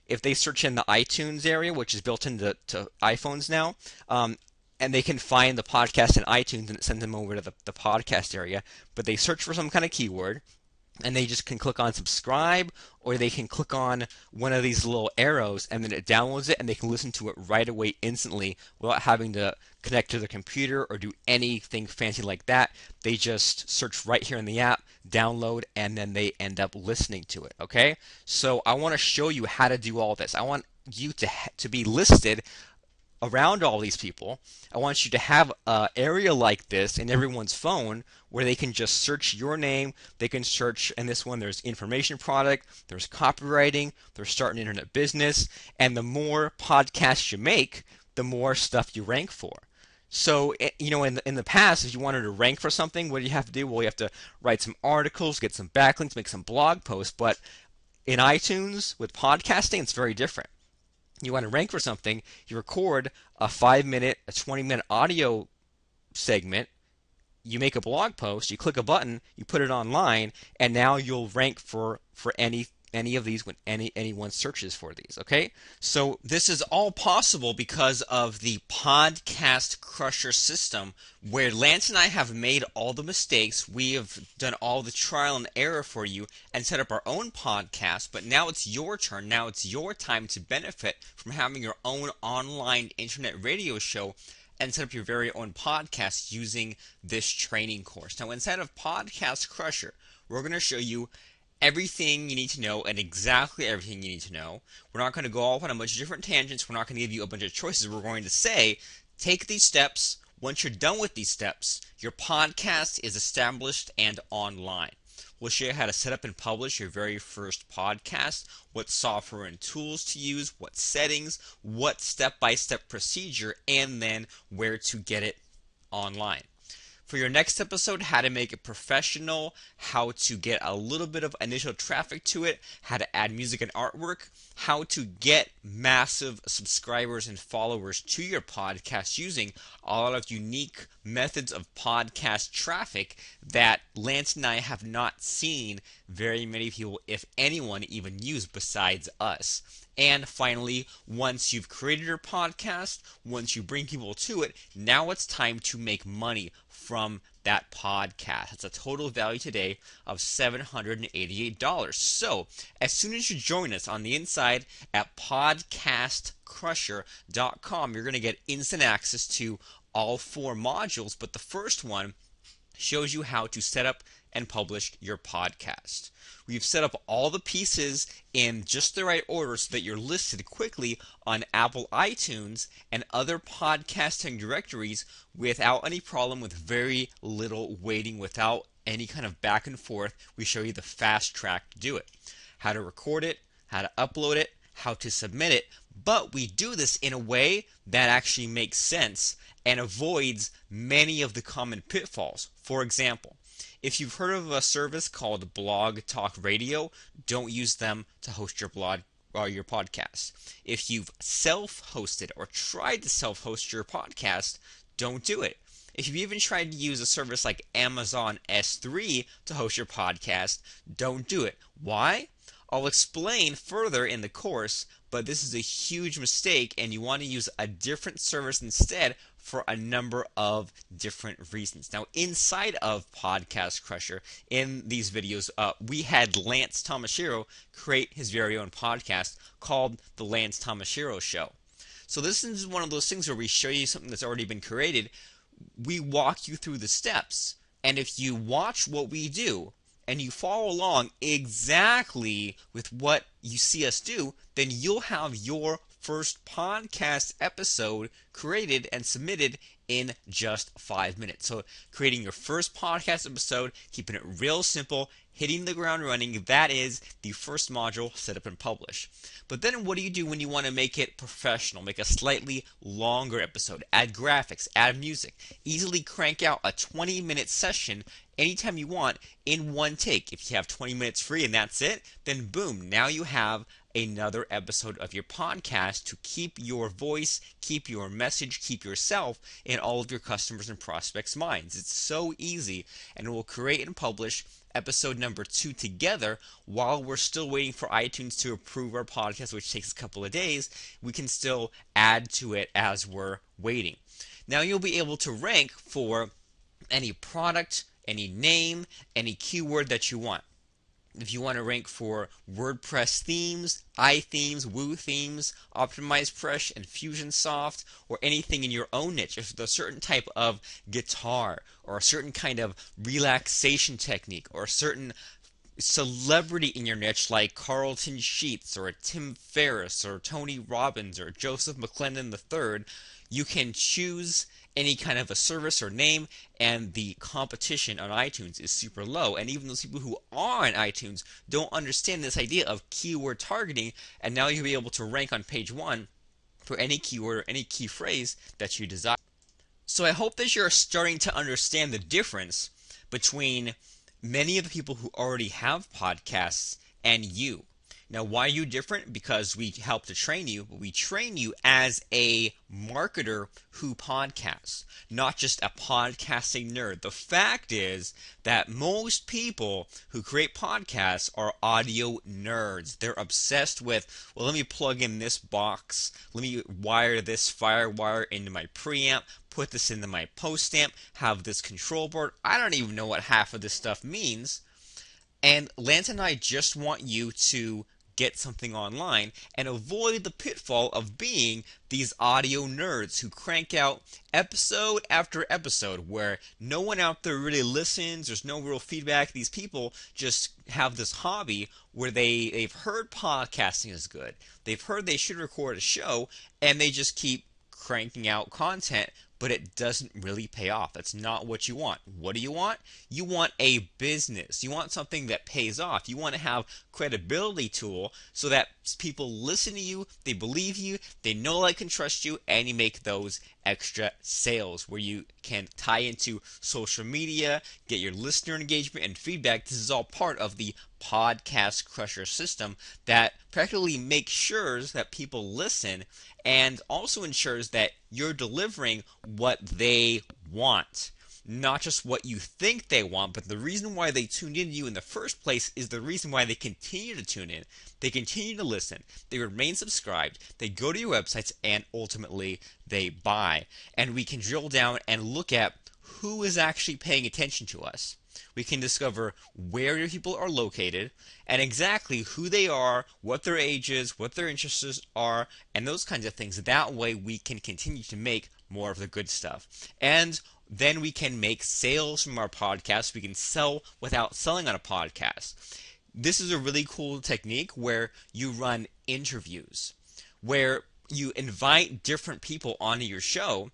if they search in the iTunes area, which is built into iPhones now, and they can find the podcast in iTunes and it sends them over to the podcast area. But they search for some kind of keyword, and they just can click on subscribe, or they can click on one of these little arrows, and then it downloads it, and they can listen to it right away instantly without having to connect to the computer or do anything fancy like that. They just search right here in the app, download, and then they end up listening to it. Okay? So I want to show you how to do all this. I want you to be listed around all these people. I want you to have an area like this in everyone's phone where they can just search your name. They can search, in this one, there's information product, there's copywriting, there's starting an internet business, and the more podcasts you make, the more stuff you rank for. So, in the past, if you wanted to rank for something, what do you have to do? Well, you have to write some articles, get some backlinks, make some blog posts. But in iTunes, with podcasting, it's very different. You want to rank for something, you record a 5-minute, a 20-minute audio segment, you make a blog post, you click a button, you put it online, and now you'll rank for any of these when anyone searches for these, okay? So this is all possible because of the Podcast Crusher system, where Lance and I have made all the mistakes. We have done all the trial and error for you and set up our own podcast, but now it's your turn. Now it's your time to benefit from having your own online internet radio show and set up your very own podcast using this training course. Now, inside of Podcast Crusher, we're going to show you everything you need to know and exactly everything you need to know. We're not going to go off on a bunch of different tangents. We're not going to give you a bunch of choices. We're going to say, take these steps. Once you're done with these steps, your podcast is established and online. We'll show you how to set up and publish your very first podcast, what software and tools to use, what settings, what step-by-step procedure, and then where to get it online. For your next episode, how to make it professional, how to get a little bit of initial traffic to it, how to add music and artwork, how to get massive subscribers and followers to your podcast using a lot of unique methods of podcast traffic that Lance and I have not seen very many people, if anyone, even use besides us. And finally, once you've created your podcast, once you bring people to it, now it's time to make money from that podcast. It's a total value today of $788. So, as soon as you join us on the inside at podcastcrusher.com, you're going to get instant access to all 4 modules, but the first one shows you how to set up and publish your podcast. We've set up all the pieces in just the right order so that you're listed quickly on Apple iTunes and other podcasting directories without any problem, with very little waiting, without any kind of back and forth. We show you the fast track to do it. How to record it, how to upload it, how to submit it, but we do this in a way that actually makes sense and avoids many of the common pitfalls. For example, if you've heard of a service called Blog Talk Radio, don't use them to host your blog or your podcast. If you've self-hosted or tried to self-host your podcast, don't do it. If you've even tried to use a service like Amazon S3 to host your podcast, don't do it. Why? I'll explain further in the course, but this is a huge mistake and you want to use a different service instead for a number of different reasons. Now, inside of Podcast Crusher, in these videos, we had Lance Tomashiro create his very own podcast called The Lance Tomashiro Show. So this is one of those things where we show you something that's already been created. We walk you through the steps, and if you watch what we do and you follow along exactly with what you see us do, then you'll have your first podcast episode created and submitted in just 5 minutes. So creating your first podcast episode, keeping it real simple, hitting the ground running, that is the first module, set up and publish. But then what do you do when you want to make it professional, make a slightly longer episode, add graphics, add music, easily crank out a 20-minute session anytime you want in one take. If you have 20 minutes free and that's it, then boom, now you have another episode of your podcast to keep your voice, keep your message, keep yourself in all of your customers and prospects' minds. It's so easy, and we'll create and publish episode number 2 together while we're still waiting for iTunes to approve our podcast, which takes a couple of days. We can still add to it as we're waiting. Now you'll be able to rank for any product, any name, any keyword that you want. If you want to rank for WordPress themes, iThemes, Woo themes, OptimizePresh, Infusionsoft, or anything in your own niche, if there's a certain type of guitar, or a certain kind of relaxation technique, or a certain celebrity in your niche like Carlton Sheets, or Tim Ferriss, or Tony Robbins, or Joseph McClendon III, you can choose any kind of a service or name, and the competition on iTunes is super low. And even those people who are on iTunes don't understand this idea of keyword targeting, and now you'll be able to rank on page 1 for any keyword or any key phrase that you desire. So I hope that you're starting to understand the difference between many of the people who already have podcasts and you. Now, why are you different? Because we help to train you, but we train you as a marketer who podcasts, not just a podcasting nerd. The fact is that most people who create podcasts are audio nerds. They're obsessed with, well, let me plug in this box, let me wire this FireWire into my preamp, put this into my post amp, have this control board. I don't even know what half of this stuff means. And Lance and I just want you to get something online and avoid the pitfall of being these audio nerds who crank out episode after episode where no one out there really listens, there's no real feedback. These people just have this hobby where they've heard podcasting is good, they've heard they should record a show, and they just keep cranking out content, but it doesn't really pay off. That's not what you want. What do you want? You want a business. You want something that pays off. You want to have credibility tool so that people listen to you, they believe you, they know, like, and trust you, and you make those extra sales where you can tie into social media, get your listener engagement and feedback. This is all part of the Podcast Crusher system that practically makes sure that people listen and also ensures that you're delivering what they want. Not just what you think they want, but the reason why they tuned in to you in the first place is the reason why they continue to tune in. They continue to listen. They remain subscribed. They go to your websites, and ultimately they buy. And we can drill down and look at who is actually paying attention to us. We can discover where your people are located and exactly who they are, what their age is, what their interests are, and those kinds of things. That way we can continue to make more of the good stuff. And then we can make sales from our podcast. We can sell without selling on a podcast. This is a really cool technique where you run interviews, where you invite different people onto your show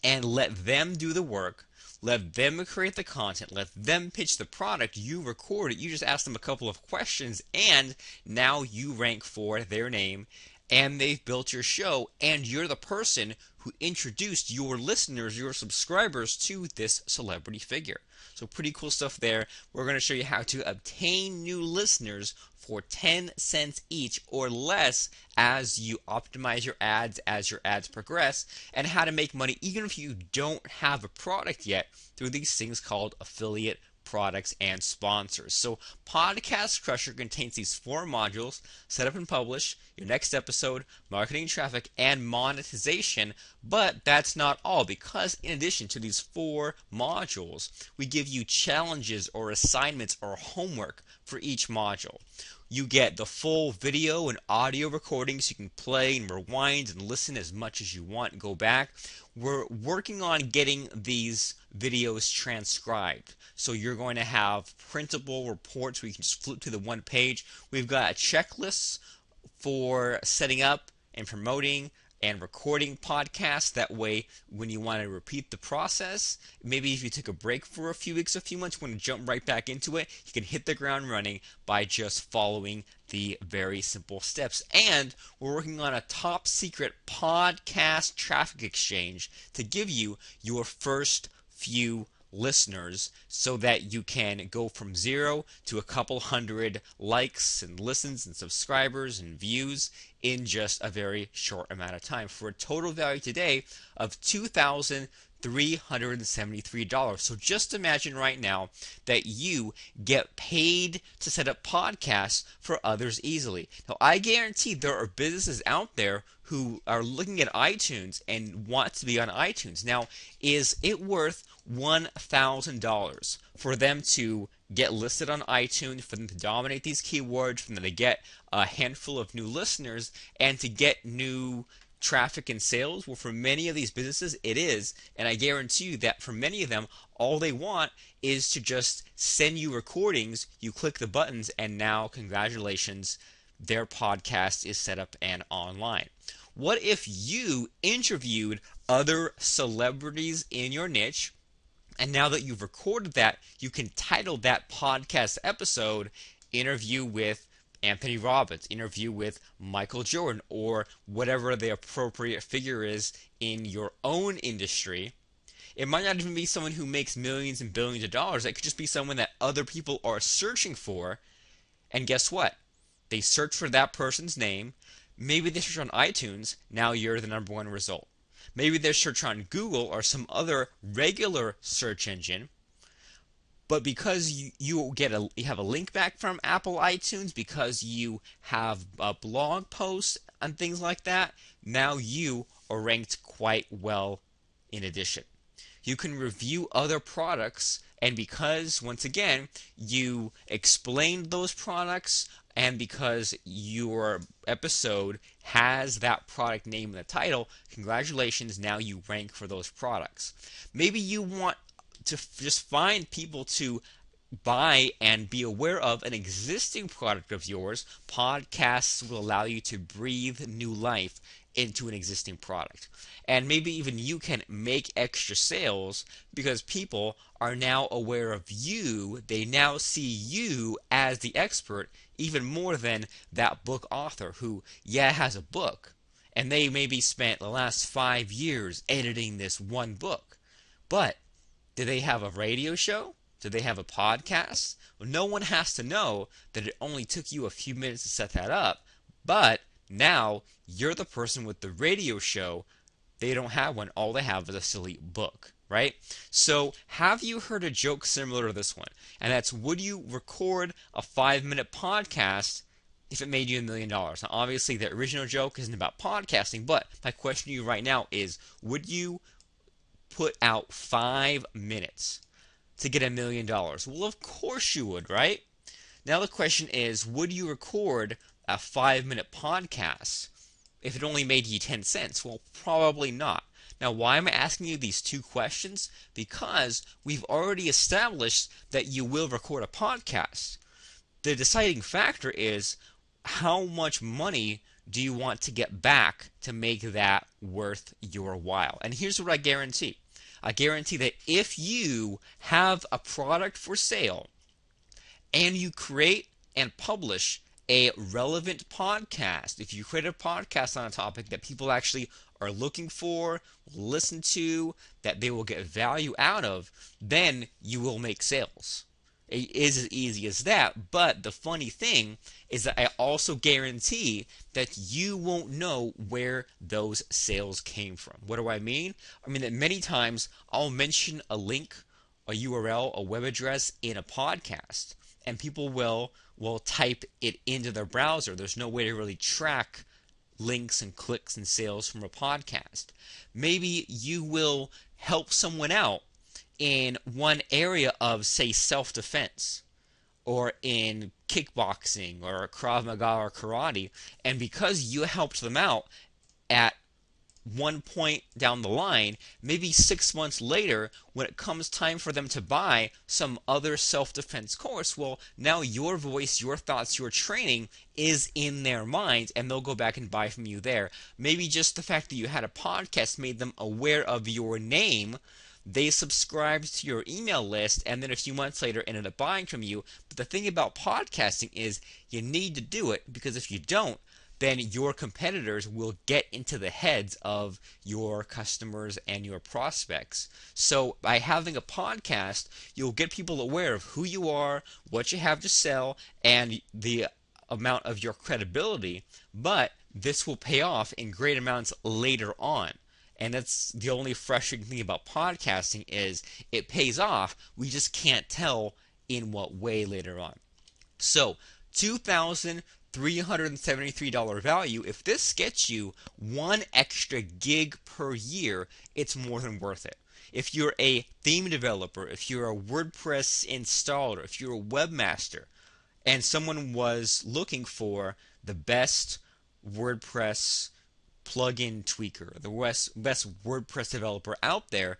and let them do the work. let them create the content, let them pitch the product, you record it, you just ask them a couple of questions, and now you rank for their name, and they've built your show, and you're the person who introduced your listeners, your subscribers to this celebrity figure. So pretty cool stuff there. We're going to show you how to obtain new listeners for 10 cents each or less as you optimize your ads, as your ads progress, and how to make money even if you don't have a product yet through these things called affiliate products and sponsors. So Podcast Crusher contains these 4 modules: set up and publish, your next episode, marketing traffic, and monetization. But that's not all, because in addition to these 4 modules, we give you challenges or assignments or homework for each module. You get the full video and audio recordings. You can play and rewind and listen as much as you want and go back. We're working on getting these videos transcribed. So you're going to have printable reports where you can just flip to the one page. We've got checklists for setting up and promoting and recording podcasts. That way, when you want to repeat the process, maybe if you took a break for a few weeks, a few months, want to jump right back into it, you can hit the ground running by just following the very simple steps. And we're working on a top secret podcast traffic exchange to give you your first few listeners so that you can go from 0 to a couple hundred likes and listens and subscribers and views in just a very short amount of time, for a total value today of $2,373. So just imagine right now that you get paid to set up podcasts for others easily. Now, I guarantee there are businesses out there who are looking at iTunes and want to be on iTunes. Now, is it worth $1,000 for them to get listed on iTunes, for them to dominate these keywords, for them to get a handful of new listeners, and to get new traffic and sales? Well, for many of these businesses, it is. And I guarantee you that for many of them, all they want is to just send you recordings. You click the buttons, and now, congratulations, their podcast is set up and online. What if you interviewed other celebrities in your niche, and now that you've recorded that, you can title that podcast episode "Interview with Anthony Robbins," "Interview with Michael Jordan," or whatever the appropriate figure is in your own industry. It might not even be someone who makes millions and billions of dollars. It could just be someone that other people are searching for. And guess what? They search for that person's name. Maybe they search on iTunes. Now you're the #1 result. Maybe they search on Google or some other regular search engine. But because you have a link back from Apple iTunes, because you have a blog post and things like that, now you are ranked quite well in addition. You can review other products, and because, once again, you explained those products, and because your episode has that product name in the title, congratulations, now you rank for those products. Maybe you want to just find people to buy and be aware of an existing product of yours. Podcasts will allow you to breathe new life into an existing product. And maybe even you can make extra sales because people are now aware of you. They now see you as the expert even more than that book author who, has a book. And they maybe spent the last 5 years editing this one book. But do they have a radio show? Do they have a podcast? Well, no one has to know that it only took you a few minutes to set that up. But now you're the person with the radio show. They don't have one. All they have is a silly book, right? So have you heard a joke similar to this one? And that's, would you record a 5-minute podcast if it made you $1 million? Now, obviously, the original joke isn't about podcasting, but my question to you right now is, would you put out 5 minutes to get $1 million? Well, of course you would, right? Now the question is, would you record a 5-minute podcast if it only made you 10 cents? Well, probably not. Now, why am I asking you these 2 questions? Because we've already established that you will record a podcast. The deciding factor is, how much money do you want to get back to make that worth your while? And here's what I guarantee. I guarantee that if you have a product for sale and you create and publish a relevant podcast, if you create a podcast on a topic that people actually are looking for, listen to, that they will get value out of, then you will make sales. It is as easy as that. But the funny thing is that I also guarantee that you won't know where those sales came from. What do I mean? I mean that many times I'll mention a link, a URL, a web address in a podcast, and people will type it into their browser. There's no way to really track links and clicks and sales from a podcast. Maybe you will help someone out in one area of, say, self-defense, or in kickboxing or Krav Maga or karate, and because you helped them out at one point down the line, maybe 6 months later, when it comes time for them to buy some other self-defense course, well, now your voice, your thoughts, your training is in their minds, and they'll go back and buy from you there. Maybe just the fact that you had a podcast made them aware of your name. They subscribed to your email list, and then a few months later ended up buying from you. But the thing about podcasting is you need to do it, because if you don't, then your competitors will get into the heads of your customers and your prospects. So by having a podcast, you'll get people aware of who you are, what you have to sell, and the amount of your credibility. But this will pay off in great amounts later on. And that's the only frustrating thing about podcasting, is it pays off. We just can't tell in what way later on. So $2,373 value. If this gets you one extra gig per year, it's more than worth it. If you're a theme developer, if you're a WordPress installer, if you're a webmaster, and someone was looking for the best WordPress plugin tweaker, the best WordPress developer out there,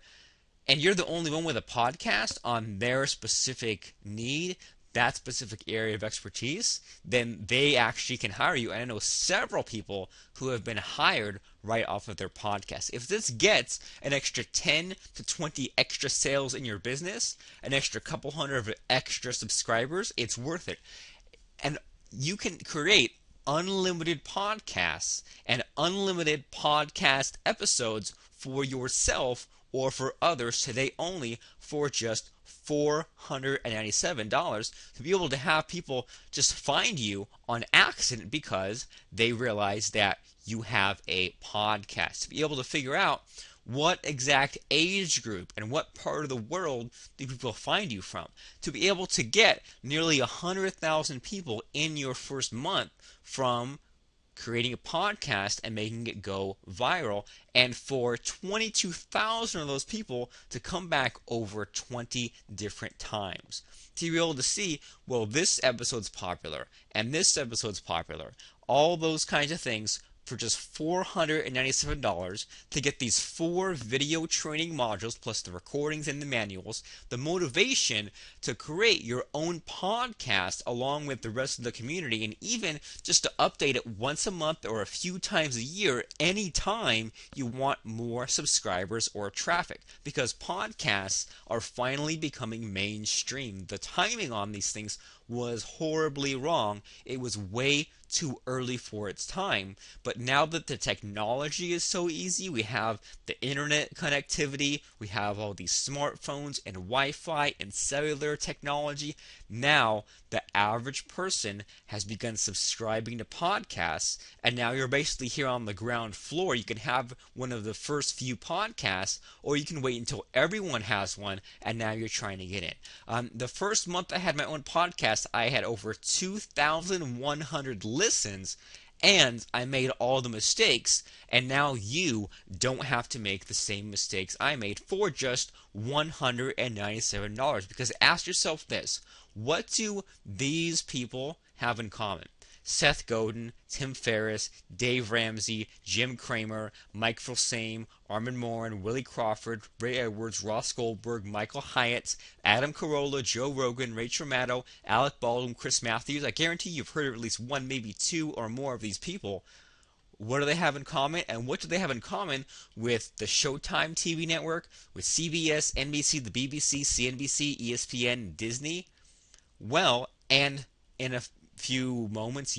and you're the only one with a podcast on their specific need, that specific area of expertise, then they actually can hire you. And I know several people who have been hired right off of their podcast. If this gets an extra 10 to 20 extra sales in your business, an extra couple hundred of extra subscribers, it's worth it. And you can create unlimited podcasts and unlimited podcast episodes for yourself or for others today only for just $497, to be able to have people just find you on accident because they realize that you have a podcast, to be able to figure out what exact age group and what part of the world do people find you from, to be able to get nearly 100,000 people in your first month from creating a podcast and making it go viral, and for 22,000 of those people to come back over 20 different times, to be able to see, well, this episode's popular and this episode's popular, all those kinds of things, for just $497, to get these 4 video training modules plus the recordings and the manuals, the motivation to create your own podcast along with the rest of the community, and even just to update it once a month or a few times a year anytime you want more subscribers or traffic, because podcasts are finally becoming mainstream. The timing on these things was horribly wrong. It was way too early for its time. But now that the technology is so easy, we have the internet connectivity, we have all these smartphones and Wi-Fi and cellular technology. Now the average person has begun subscribing to podcasts, and now you're basically here on the ground floor. You can have one of the first few podcasts, or you can wait until everyone has one, and now you're trying to get in. The first month I had my own podcast, I had over 2,100 listens, and I made all the mistakes, and now you don't have to make the same mistakes I made for just $197. Because ask yourself this: what do these people have in common? Seth Godin, Tim Ferriss, Dave Ramsey, Jim Cramer, Mike Filsaime, Armin Morin, Willie Crawford, Ray Edwards, Ross Goldberg, Michael Hyatt, Adam Carolla, Joe Rogan, Rachel Maddow, Alec Baldwin, Chris Matthews. I guarantee you've heard of at least one, maybe two or more of these people. What do they have in common? And what do they have in common with the Showtime TV network, with CBS, NBC, the BBC, CNBC, ESPN, Disney? Well, and in a few moments,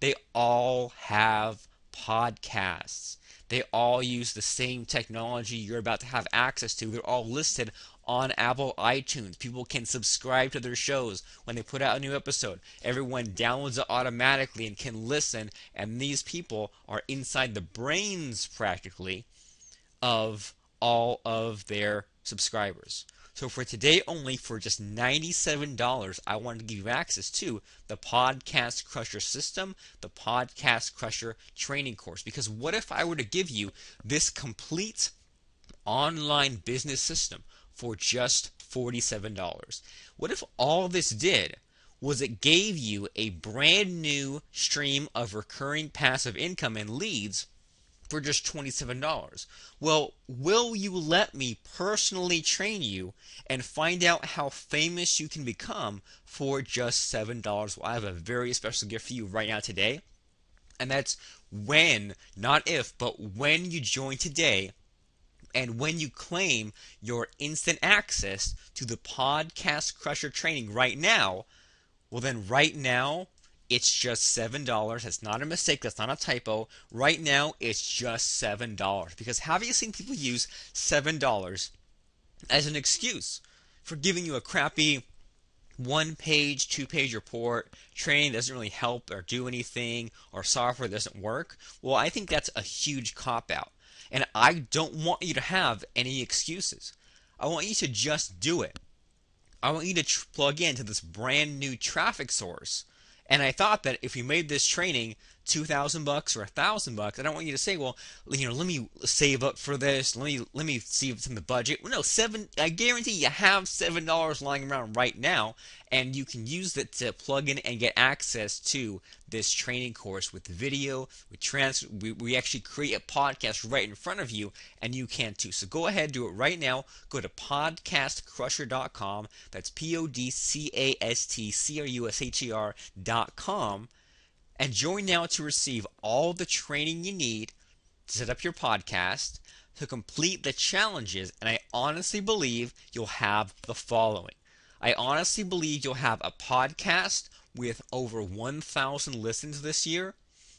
they all have podcasts. They all use the same technology you're about to have access to. They're all listed on Apple iTunes. People can subscribe to their shows when they put out a new episode. Everyone downloads it automatically and can listen, and these people are inside the brains, practically, of all of their subscribers. So for today only, for just $97, I wanted to give you access to the Podcast Crusher system, the Podcast Crusher training course. Because what if I were to give you this complete online business system for just $47? What if all this did was it gave you a brand new stream of recurring passive income and leads for just $27? Well, will you let me personally train you and find out how famous you can become for just $7? Well, I have a very special gift for you right now today. And that's when, not if, but when you join today, and when you claim your instant access to the Podcast Crusher training right now, well then right now, it's just $7. That's not a mistake. That's not a typo. Right now, it's just $7. Because have you seen people use $7 as an excuse for giving you a crappy one-page, two-page report, training doesn't really help or do anything, or software doesn't work? Well, I think that's a huge cop-out. And I don't want you to have any excuses. I want you to just do it. I want you to plug into this brand new traffic source. And I thought that if we made this training $2,000 or $1,000, I don't want you to say, well, let me save up for this. Let me see if it's in the budget. Well, no, I guarantee you have $7 lying around right now, and you can use it to plug in and get access to this training course with video, with we actually create a podcast right in front of you, and you can too. So go ahead, do it right now. Go to podcastcrusher.com. That's podcastcrusher.com. And join now to receive all the training you need to set up your podcast, to complete the challenges, and I honestly believe you'll have the following. I honestly believe you'll have a podcast with over 1,000 listens this year,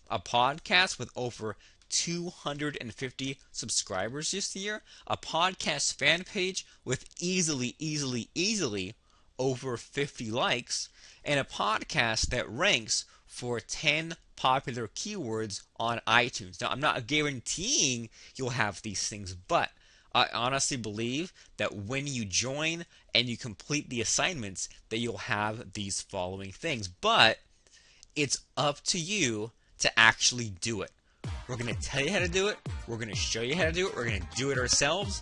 a podcast with over 250 subscribers this year, a podcast fan page with easily over 50 likes, and a podcast that ranks for 10 popular keywords on iTunes. Now, I'm not guaranteeing you'll have these things, but I honestly believe that when you join and you complete the assignments, that you'll have these following things. But it's up to you to actually do it. We're going to tell you how to do it. We're going to show you how to do it. We're going to do it ourselves.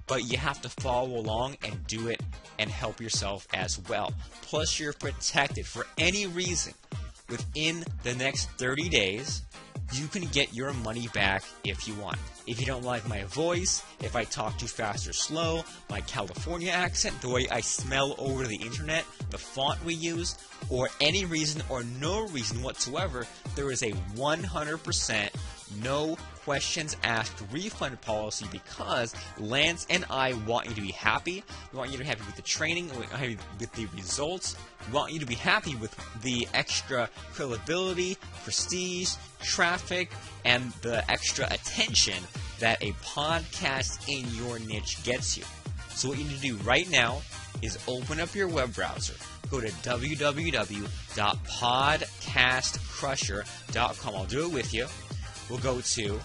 But you have to follow along and do it and help yourself as well. Plus, you're protected for any reason. Within the next 30 days, you can get your money back if you want. If you don't like my voice, if I talk too fast or slow, my California accent, the way I smell over the internet, the font we use, or any reason or no reason whatsoever, there is a 100% no questions asked refund policy, because Lance and I want you to be happy. We want you to be happy with the training, we want you to be happy with the results. We want you to be happy with the extra credibility, prestige, traffic, and the extra attention that a podcast in your niche gets you. So what you need to do right now is open up your web browser. Go to www.podcastcrusher.com. I'll do it with you. We'll go to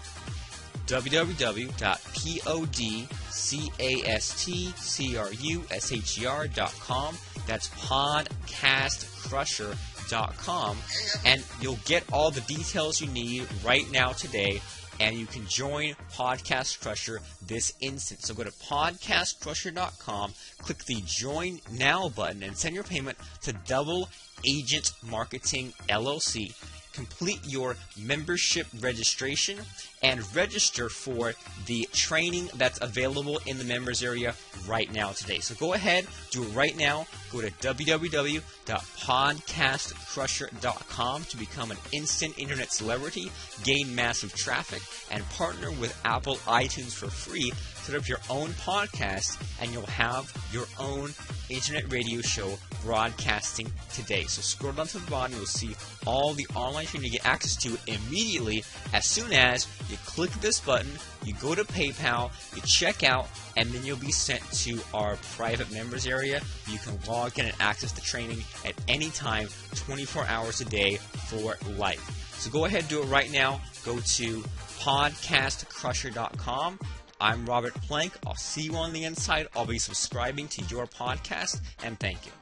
www.podcastcrusher.com. That's podcastcrusher.com, and you'll get all the details you need right now today, and you can join Podcast Crusher this instant. So go to podcastcrusher.com, click the Join Now button, and send your payment to Double Agent Marketing LLC. complete your membership registration and register for the training that's available in the members area right now today. So go ahead, do it right now. Go to www.podcastcrusher.com to become an instant internet celebrity, gain massive traffic, and partner with Apple iTunes for free. Set up your own podcast, and you'll have your own internet radio show broadcasting today. So scroll down to the bottom, you'll see all the online training you get access to immediately as soon as you click this button, you go to PayPal, you check out, and then you'll be sent to our private members area. You can log in and access the training at any time, 24 hours a day for life. So go ahead and do it right now. Go to podcastcrusher.com. I'm Robert Plank. I'll see you on the inside. I'll be subscribing to your podcast, and thank you.